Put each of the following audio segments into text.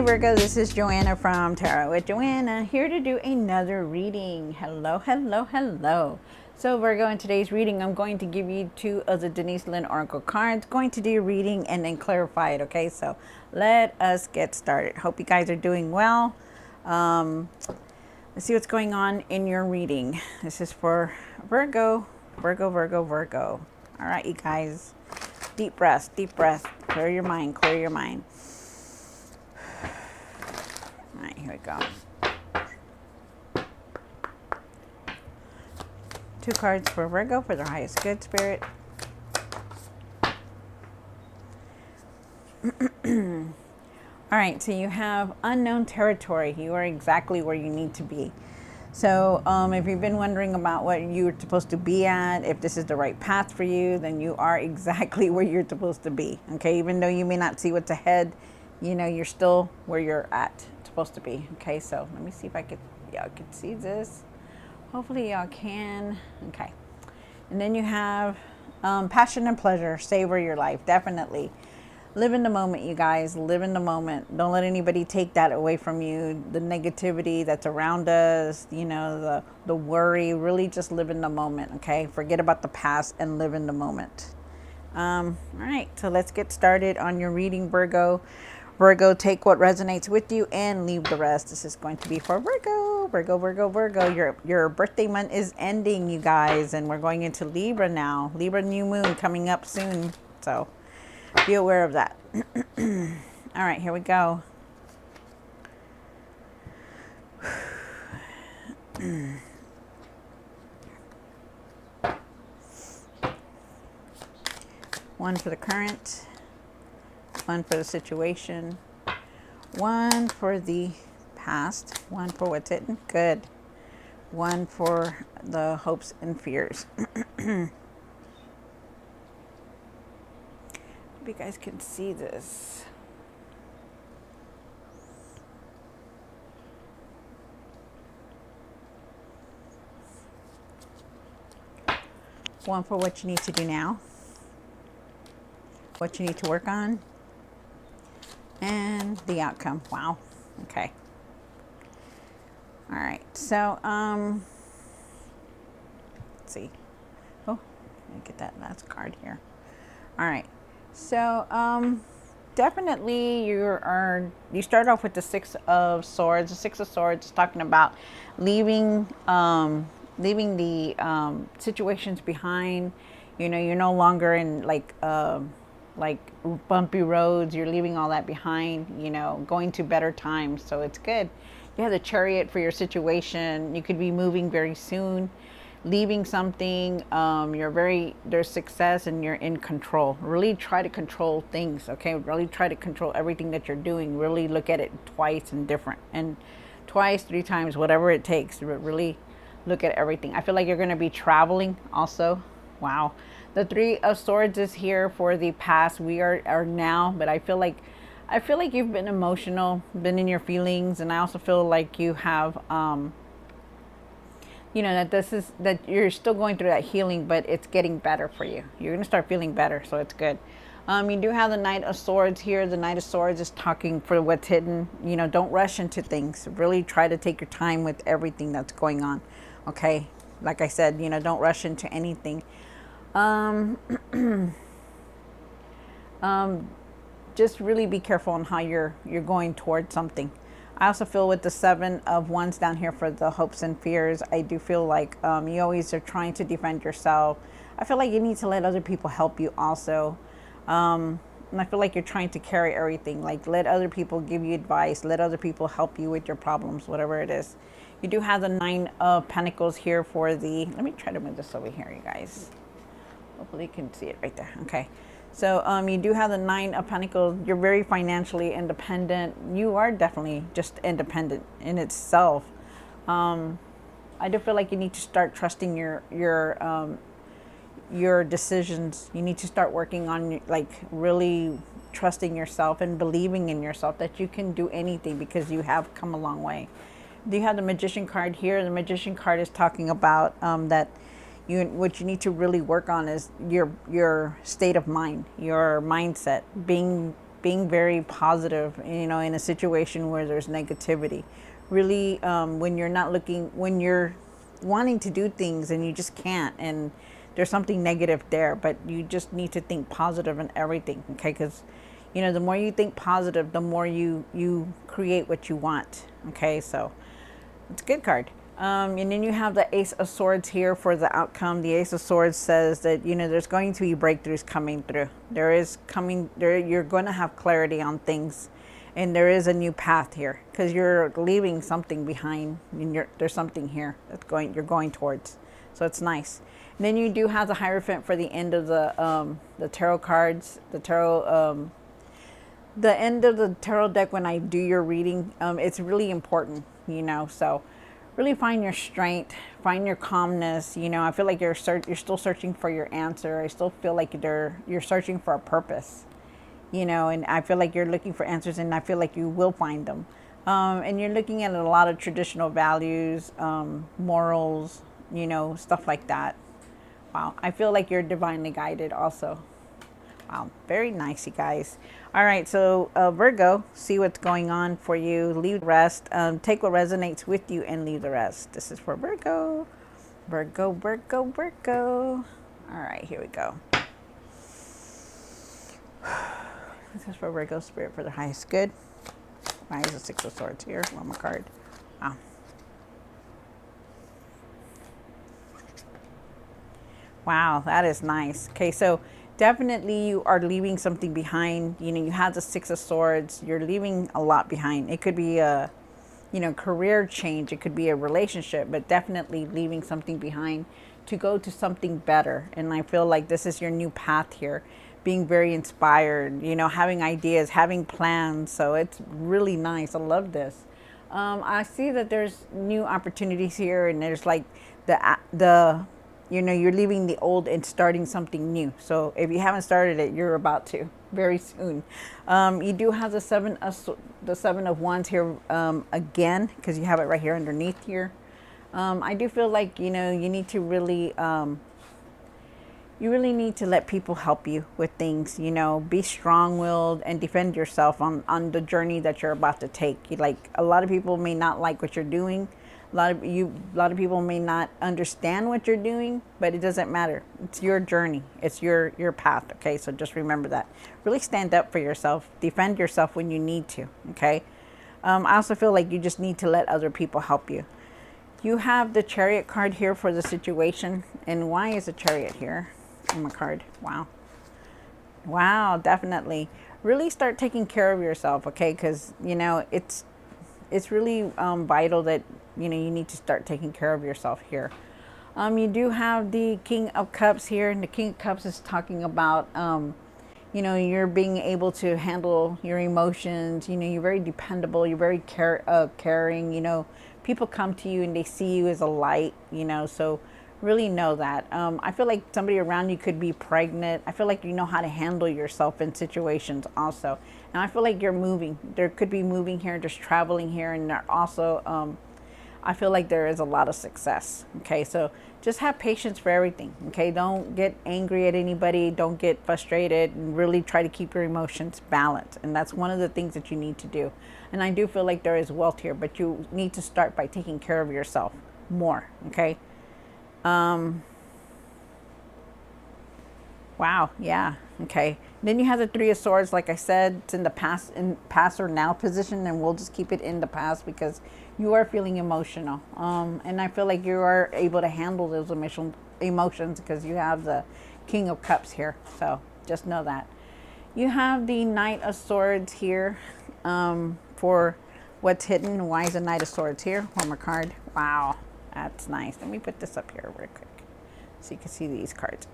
Hi Virgo, this is Joanna from Tarot with Joanna, here to do another reading. Hello, hello, hello. So Virgo, in today's reading, I'm going to give you two of the Denise Lynn Oracle cards. Going to do a reading and then clarify it, okay? So let us get started. Hope you guys are doing well. Let's see what's going on in your reading. This is for Virgo, Virgo, Virgo, Virgo. All right, you guys. Deep breath, deep breath. Clear your mind, clear your mind. All right, here we go. Two cards for Virgo for their highest good, Spirit. All right, so you have unknown territory. You are exactly where you need to be. So if you've been wondering about what you're supposed to be at, if this is the right path for you, then you are exactly where you're supposed to be. Okay, even though you may not see what's ahead, you know, you're still where you're at, supposed to be. Okay, so let me see if y'all can see this. Hopefully y'all can. Okay, and then you have passion and pleasure. Savor your life, definitely. Live in the moment, you guys. Live in the moment. Don't let anybody take that away from you. The negativity that's around us, you know, the worry. Really just live in the moment, okay? Forget about the past and live in the moment. All right, so let's get started on your reading, Virgo. Virgo, take what resonates with you and leave the rest. This is going to be for Virgo. Virgo, Virgo, Virgo. Your birthday month is ending, you guys, and we're going into Libra now. Libra new moon coming up soon, so be aware of that. All right, here we go. One for the current, one for the situation, one for the past, one for what's hidden, good, one for the hopes and fears. Hope you guys can see this. One for what you need to do now, what you need to work on, and the outcome. Wow. Okay. All right. So, let's see. Oh, let me get that last card here. All right. So, definitely you start off with the Six of Swords. The Six of Swords is talking about leaving the situations behind. You know, you're no longer in like bumpy roads. You're leaving all that behind, you know, going to better times. So it's good. You have the Chariot for your situation. You could be moving very soon, leaving something. There's success and you're in control. Really try to control things, okay? Really try to control everything that you're doing. Really look at it twice and different, and twice, three times, whatever it takes. Really look at everything. I feel like you're going to be traveling also. Wow. The Three of Swords is here for the past. We are now, but I feel like you've been emotional, been in your feelings, and I also feel like you have you know, that you're still going through that healing, but it's getting better for you. You're going to start feeling better, so it's good. You do have the Knight of Swords here. The Knight of Swords is talking for what's hidden. You know, don't rush into things. Really try to take your time with everything that's going on. Okay? Like I said, you know, don't rush into anything. Just really be careful on how you're going towards something. I also feel with the Seven of Wands down here for the hopes and fears, I do feel like you always are trying to defend yourself. I feel like you need to let other people help you also. And I feel like you're trying to carry everything. Like, let other people give you advice. Let other people help you with your problems, whatever it is. You do have the Nine of Pentacles here for the... Let me try to move this over here, you guys. Hopefully you can see it right there. Okay. So you do have the Nine of Pentacles. You're very financially independent. You are definitely just independent in itself. I do feel like you need to start trusting your decisions. You need to start working on, like, really trusting yourself and believing in yourself that you can do anything, because you have come a long way. Do you have the Magician card here? The Magician card is talking about that what you need to really work on is your state of mind, your mindset, being being very positive, you know, in a situation where there's negativity. Really, when you're not looking, when you're wanting to do things and you just can't, and there's something negative there, but you just need to think positive in everything, okay? Because, you know, the more you think positive, the more you create what you want, okay? So it's a good card. And then you have the Ace of Swords here for the outcome. The Ace of Swords says that, you know, there's going to be breakthroughs coming through. You're going to have clarity on things, and there is a new path here because you're leaving something behind, and there's something here you're going towards. So it's nice. And then you do have the Hierophant for the end of the tarot cards, the end of the tarot deck. When I do your reading, it's really important, you know, so really find your strength, find your calmness. You know, I feel like you're still searching for your answer. I still feel like you're searching for a purpose, you know, and I feel like you're looking for answers, and I feel like you will find them. And you're looking at a lot of traditional values, morals, you know, stuff like that. Wow, I feel like you're divinely guided also. Wow, very nice, you guys. All right, so Virgo, see what's going on for you. Leave the rest. Take what resonates with you and leave the rest. This is for Virgo. Virgo, Virgo, Virgo. All right, here we go. This is for Virgo, Spirit for the highest good. Why is the Six of Swords here? One more card. Wow. Wow, that is nice. Okay, so definitely you are leaving something behind. You know, you have the Six of Swords. You're leaving a lot behind. It could be a, you know, career change. It could be a relationship, but definitely leaving something behind to go to something better. And I feel like this is your new path here, being very inspired, you know, having ideas, having plans. So it's really nice. I love this. I see that there's new opportunities here, and there's like the you know, you're leaving the old and starting something new. So if you haven't started it, you're about to very soon. You do have the Seven of Wands here again, because you have it right here underneath here. I do feel like, you know, you need to really, you really need to let people help you with things. You know, be strong-willed and defend yourself on the journey that you're about to take. Like, a lot of people may not like what you're doing. A lot of people may not understand what you're doing, but it doesn't matter. It's your journey. It's your path. Okay, so just remember that. Really stand up for yourself. Defend yourself when you need to. Okay. I also feel like you just need to let other people help you. You have the Chariot card here for the situation, and why is the Chariot here? On my card. Wow. Wow, definitely. Really start taking care of yourself. Okay, because you know it's really vital that, you know, you need to start taking care of yourself here. You do have the King of Cups here, and the King of Cups is talking about, you know, you're being able to handle your emotions. You know, you're very dependable. You're very caring. You know, people come to you and they see you as a light, you know, so really know that. I feel like somebody around you could be pregnant. I feel like you know how to handle yourself in situations also. And I feel like you're moving. There could be moving here, just traveling here, and there also, I feel like there is a lot of success. Okay, so just have patience for everything. Okay, don't get angry at anybody. Don't get frustrated, and really try to keep your emotions balanced. And that's one of the things that you need to do. And I do feel like there is wealth here, but you need to start by taking care of yourself more. Okay. Wow. Yeah. Okay. Then you have the Three of Swords. Like I said, it's in the past or now position, and we'll just keep it in the past because you are feeling emotional. And I feel like you are able to handle those emotions because you have the King of Cups here. So just know that. You have the Knight of Swords here, for what's hidden. Why is the Knight of Swords here? One more card. Wow. That's nice. Let me put this up here real quick so you can see these cards.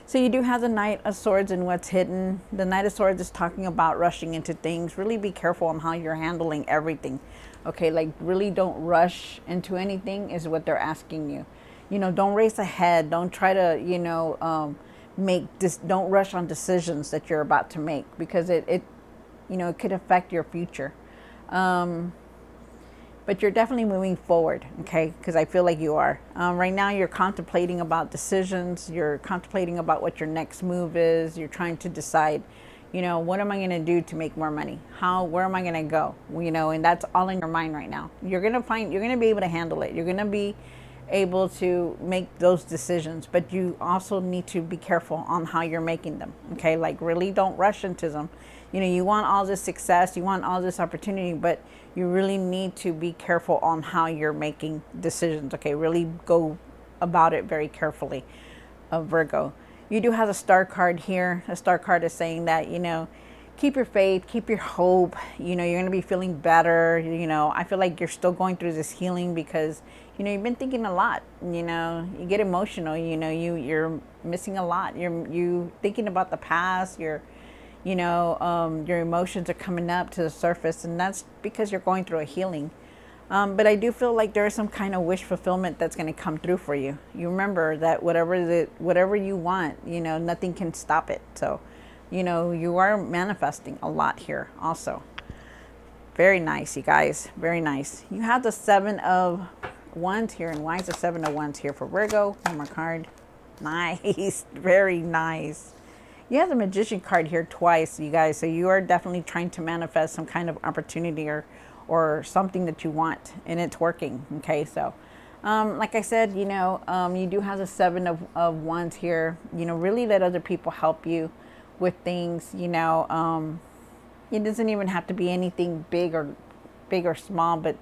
So you do have the Knight of Swords and what's hidden. The Knight of Swords is talking about rushing into things. Really be careful on how you're handling everything. Okay, like really don't rush into anything is what they're asking you. You know, don't race ahead. Don't try to, you know, don't rush on decisions that you're about to make because it you know, it could affect your future. but you're definitely moving forward, okay? Because I feel like you are. Right now, you're contemplating about decisions. You're contemplating about what your next move is. You're trying to decide, you know, what am I going to do to make more money? Where am I going to go? You know, and that's all in your mind right now. You're going to be able to handle it. You're going to be able to make those decisions, but you also need to be careful on how you're making them, okay? Like, really don't rush into them. You know, you want all this success, you want all this opportunity, but you really need to be careful on how you're making decisions, okay? Really go about it very carefully, Virgo. You do have a star card here. A star card is saying that, you know, keep your faith, keep your hope. You know, you're going to be feeling better. You know, I feel like you're still going through this healing because, you know, you've been thinking a lot. You know, you get emotional. You know, you're missing a lot. You thinking about the past. Your emotions are coming up to the surface, and that's because you're going through a healing. But I do feel like there is some kind of wish fulfillment that's going to come through for you. You remember that whatever you want, you know, nothing can stop it. So, you know, you are manifesting a lot here also. Very nice, you guys. Very nice. You have the 7 of Wands here. And why is the 7 of Wands here for Virgo? One more card. Nice. Very nice. You have the Magician card here twice, you guys. So you are definitely trying to manifest some kind of opportunity or something that you want, and it's working. Okay, so like I said, you know, you do have the 7 of Wands here. You know, really let other people help you with things. You know, it doesn't even have to be anything big or small, but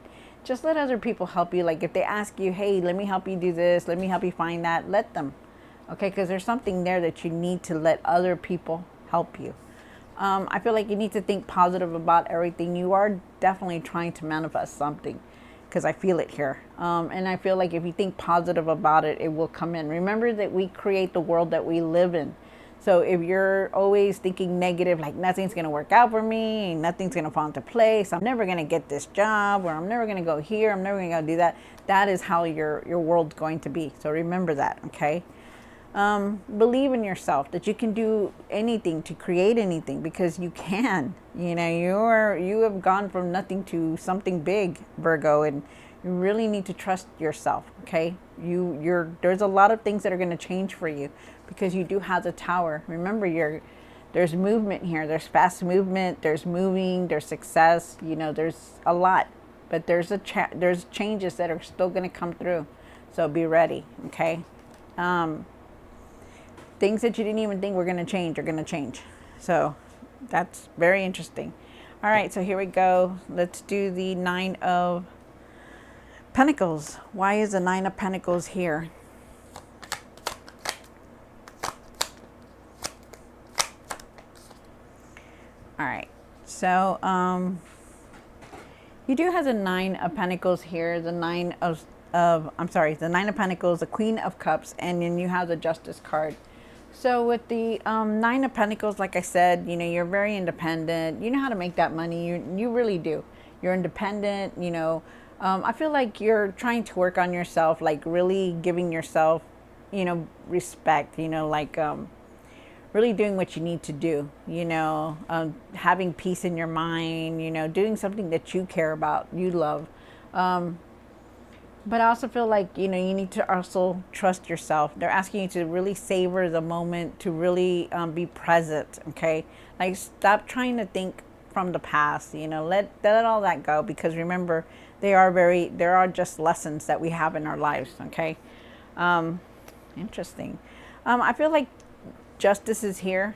just let other people help you. Like if they ask you, hey, let me help you do this, let me help you find that, let them. Okay, because there's something there that you need to let other people help you. I feel like you need to think positive about everything. You are definitely trying to manifest something because I feel it here. And I feel like if you think positive about it, it will come in. Remember that we create the world that we live in. So if you're always thinking negative, like nothing's going to work out for me, nothing's going to fall into place, I'm never going to get this job, or I'm never going to go here, I'm never going to go do that, that is how your world's going to be. So remember that, okay? Believe in yourself that you can do anything to create anything because you can. You know, you have gone from nothing to something big, Virgo, and you really need to trust yourself. Okay, there's a lot of things that are going to change for you because you do have the Tower. Remember, there's movement here. There's fast movement. There's moving. There's success. You know, there's a lot, but there's changes that are still going to come through. So be ready. Okay. Things that you didn't even think were going to change are going to change. So that's very interesting. All right, so here we go. Let's do the 9 of Pentacles. Why is the 9 of Pentacles here? All right, so you do have the 9 of Pentacles here, the 9 of the 9 of Pentacles, the Queen of Cups, and then you have the Justice card. So with the 9 of Pentacles, like I said, you know, you're very independent. You know how to make that money. You really do. You're independent, you know. I feel like you're trying to work on yourself, like really giving yourself, you know, respect, you know, like really doing what you need to do, you know, having peace in your mind, you know, doing something that you care about, you love. But I also feel like, you know, you need to also trust yourself. They're asking you to really savor the moment, to really be present, okay? Like, stop trying to think from the past, you know, let all that go, because remember, there are just lessons that we have in our lives, okay? Interesting. I feel like justice is here.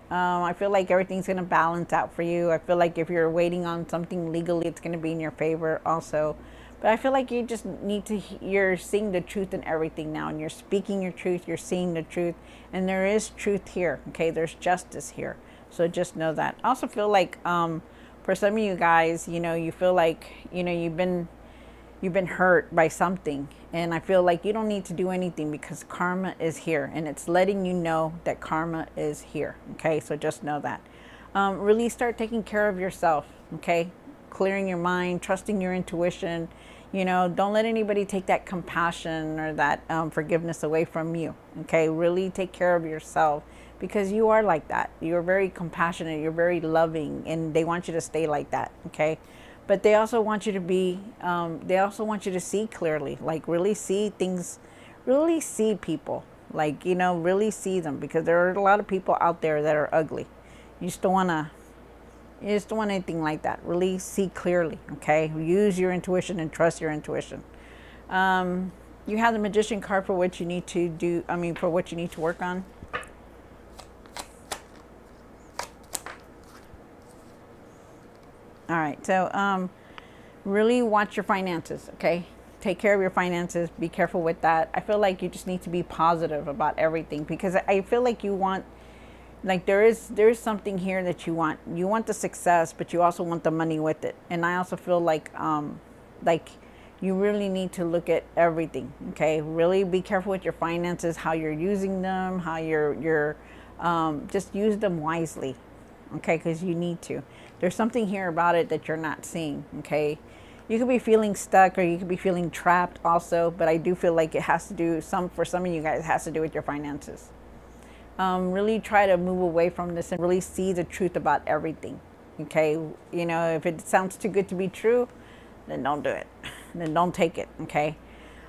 I feel like everything's going to balance out for you. I feel like if you're waiting on something legally, it's going to be in your favor also. But I feel like you just need to, you're seeing the truth in everything now, and you're speaking your truth, you're seeing the truth, and there is truth here, okay? There's justice here. So just know that. I also feel like for some of you guys, you know, you feel like, you know, you've been hurt by something, and I feel like you don't need to do anything because karma is here, and it's letting you know that karma is here, okay? So just know that. Really start taking care of yourself, okay? Clearing your mind, trusting your intuition. You know, don't let anybody take that compassion or that forgiveness away from you, okay? Really take care of yourself, because you are like that. You're very compassionate, you're very loving, and they want you to stay like that, okay? but they also want you to be, they also want you to see clearly, like really see things, really see people, like, you know, really see them, because there are a lot of people out there that are ugly. You just don't want to, you just don't want anything like that. Really see clearly, okay? Use your intuition and trust your intuition. You have the Magician card for what you need to do, I mean, for what you need to work on. All right, so really watch your finances, okay? Take care of your finances. Be careful with that. I feel like you just need to be positive about everything, because I feel like you want, like there's something here that you want. You want the success, but you also want the money with it. And I also feel like you really need to look at everything, okay? Really be careful with your finances, how you're using them, how you're just use them wisely, okay? Because you need to. There's something here about it that you're not seeing, okay? You could be feeling stuck, or you could be feeling trapped also, but I do feel like it has to do, for some of you guys, it has to do with your finances. Really try to move away from this and really see the truth about everything, okay? You know, if it sounds too good to be true, then don't do it. Then don't take it, okay?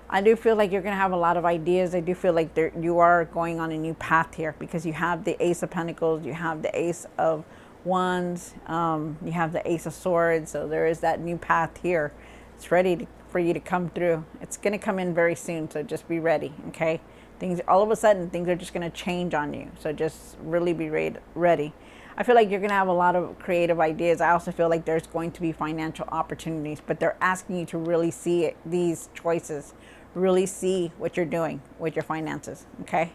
I do feel like you're going to have a lot of ideas. I do feel like you are going on a new path here, because you have the Ace of Pentacles, you have the Ace of Wands, you have the Ace of Swords, so there is that new path here. It's ready for you to come through. It's going to come in very soon, so just be ready, okay? Things, all of a sudden, things are just going to change on you, so just really be ready. I feel like you're going to have a lot of creative ideas. I also feel like there's going to be financial opportunities, but they're asking you to really see it, these choices, really see what you're doing with your finances, okay?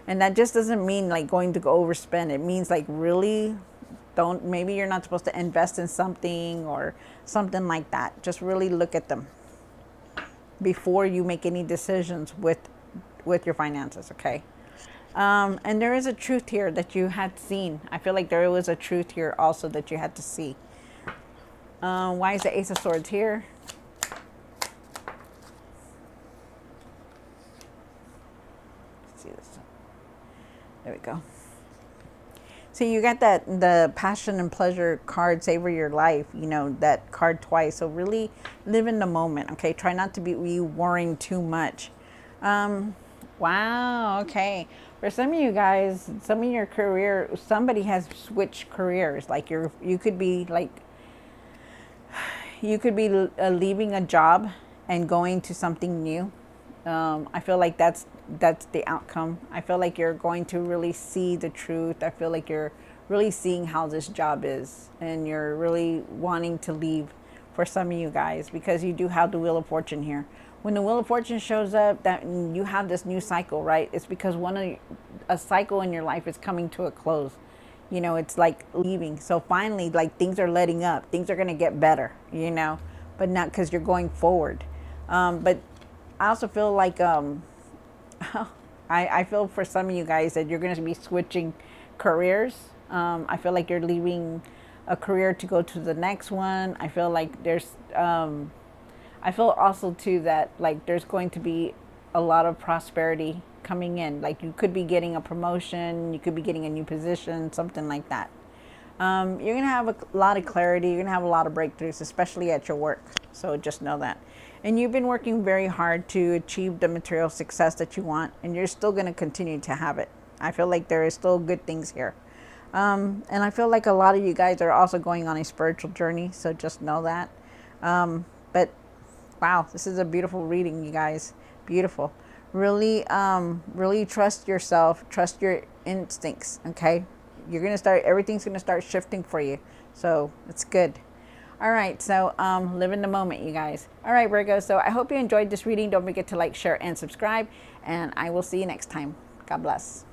And that just doesn't mean like going to go overspend. It means like really don't, maybe you're not supposed to invest in something or something like that. Just really look at them before you make any decisions with your finances, okay? And there is a truth here that you had seen. I feel like there was a truth here also that you had to see. Why is the Ace of Swords here? Let's see this. There we go. So you got the passion and pleasure card, savor your life, you know, that card twice. So really live in the moment, okay? Try not to be worrying too much. Wow, okay. For some of you guys, some of your career, somebody has switched careers. Like you could be like, you could be leaving a job and going to something new. I feel like that's the outcome. I feel like you're going to really see the truth. I feel like you're really seeing how this job is, and you're really wanting to leave for some of you guys, because you do have the Wheel of Fortune here. When the Wheel of Fortune shows up, that you have this new cycle, right? It's because a cycle in your life is coming to a close. You know, it's like leaving. So finally, like things are letting up. Things are going to get better, you know, but not because you're going forward. But I also feel like I feel for some of you guys that you're going to be switching careers. I feel like you're leaving a career to go to the next one. I feel like there's I feel also too that like there's going to be a lot of prosperity coming in. Like you could be getting a promotion, you could be getting a new position, something like that. You're going to have a lot of clarity. You're going to have a lot of breakthroughs, especially at your work. So just know that. And you've been working very hard to achieve the material success that you want, and you're still going to continue to have it. I feel like there is still good things here. And I feel like a lot of you guys are also going on a spiritual journey, so just know that. But wow, this is a beautiful reading, you guys. Beautiful. Really, really trust yourself. Trust your instincts, okay? You're going to start, everything's going to start shifting for you. So it's good. All right, so live in the moment, you guys. All right, Virgo, so I hope you enjoyed this reading. Don't forget to like, share, and subscribe, and I will see you next time. God bless.